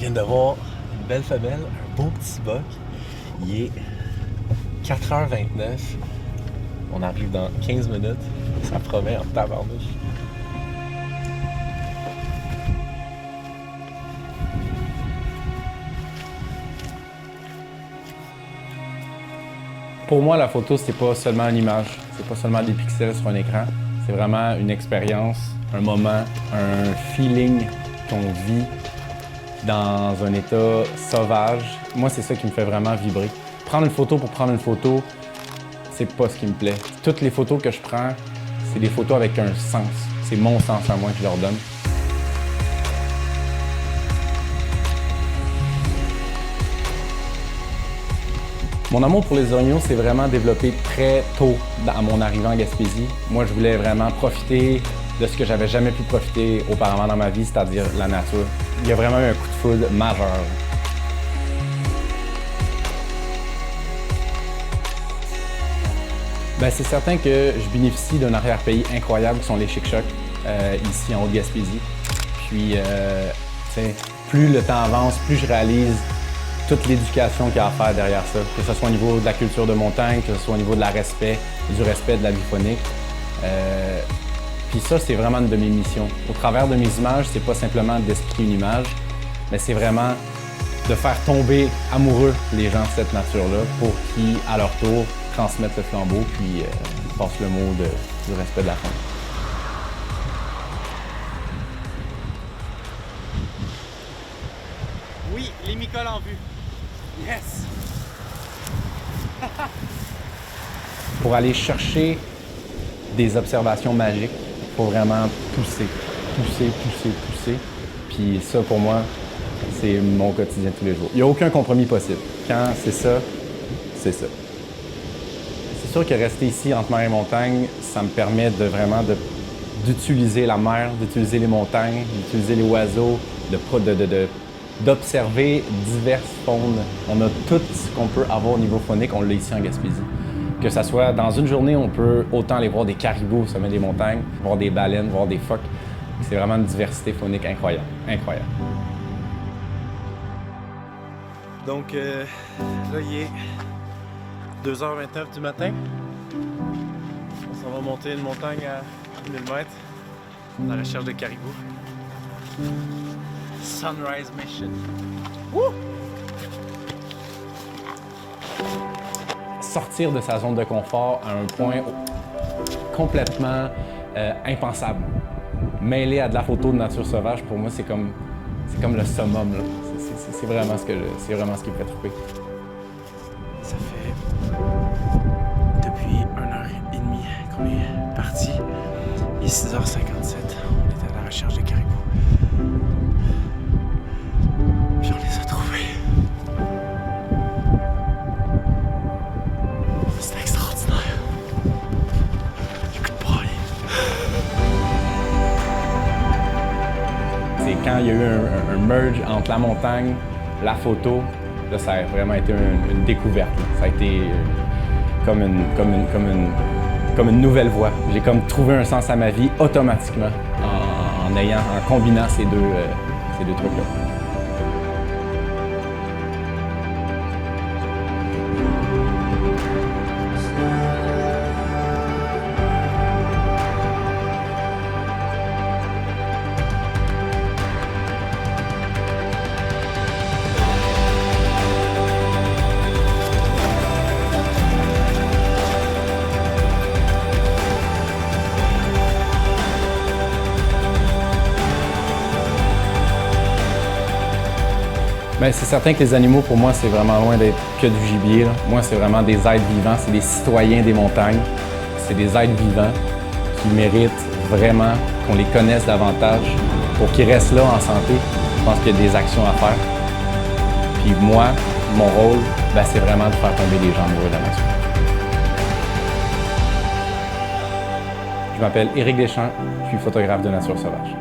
viens de voir une belle femelle, un beau petit boc. Il est 4h29. On arrive dans 15 minutes. Ça promet en tabarnouche. Pour moi, la photo, c'est pas seulement une image, c'est pas seulement des pixels sur un écran. C'est vraiment une expérience, un moment, un feeling qu'on vit dans un état sauvage. Moi, c'est ça qui me fait vraiment vibrer. Prendre une photo pour prendre une photo, c'est pas ce qui me plaît. Toutes les photos que je prends, c'est des photos avec un sens. C'est mon sens à moi que je leur donne. Mon amour pour les oignons s'est vraiment développé très tôt à mon arrivée en Gaspésie. Moi, je voulais vraiment profiter de ce que j'avais jamais pu profiter auparavant dans ma vie, c'est-à-dire la nature. Il y a vraiment eu un coup de foudre majeur. C'est certain que je bénéficie d'un arrière-pays incroyable qui sont les Chic-Chocs, ici en Haute-Gaspésie. Puis, plus le temps avance, plus je réalise toute l'éducation qu'il y a à faire derrière ça, que ce soit au niveau de la culture de montagne, que ce soit au niveau de du respect de la vie phonique. Puis ça, c'est vraiment une de mes missions. Au travers de mes images, c'est pas simplement d'expliquer une image, mais c'est vraiment de faire tomber amoureux les gens de cette nature-là pour qu'ils, à leur tour, transmettent le flambeau puis passent le mot du respect de la faune. Oui, les micoles en vue. Yes! Pour aller chercher des observations magiques, il faut vraiment pousser. Puis ça, pour moi, c'est mon quotidien tous les jours. Il n'y a aucun compromis possible. Quand c'est ça, c'est ça. C'est sûr que rester ici, entre mer et montagne, ça me permet de vraiment d'utiliser la mer, d'utiliser les montagnes, d'utiliser les oiseaux, d'observer diverses faunes. On a tout ce qu'on peut avoir au niveau faunique, on l'a ici en Gaspésie. Que ce soit dans une journée, on peut autant aller voir des caribous au sommet des montagnes, voir des baleines, voir des phoques. C'est vraiment une diversité faunique incroyable. Incroyable. Donc là, il est 2h29 du matin. On s'en va monter une montagne à 1000 mètres dans la recherche de caribous. Sunrise Mission. Woo! Sortir de sa zone de confort à un point complètement impensable. Mêlé à de la photo de nature sauvage, pour moi, c'est comme le summum. C'est vraiment ce qui me fait triper. Ça fait depuis 1h30 qu'on est parti. Il est 6h57. On est à la recherche de caribous. Puis on les a trouvés. C'est extraordinaire. Écoute pas. C'est quand il y a eu un merge entre la montagne, la photo, là, ça a vraiment été une découverte. Là. Ça a été comme une nouvelle voie. J'ai comme trouvé un sens à ma vie automatiquement en combinant ces deux trucs-là. C'est certain que les animaux, pour moi, c'est vraiment loin d'être que du gibier. Là. Moi, c'est vraiment des êtres vivants, c'est des citoyens des montagnes. C'est des êtres vivants qui méritent vraiment qu'on les connaisse davantage pour qu'ils restent là en santé. Je pense qu'il y a des actions à faire. Puis moi, mon rôle, c'est vraiment de faire tomber les gens amoureux de la nature. Je m'appelle Éric Deschamps, je suis photographe de nature sauvage.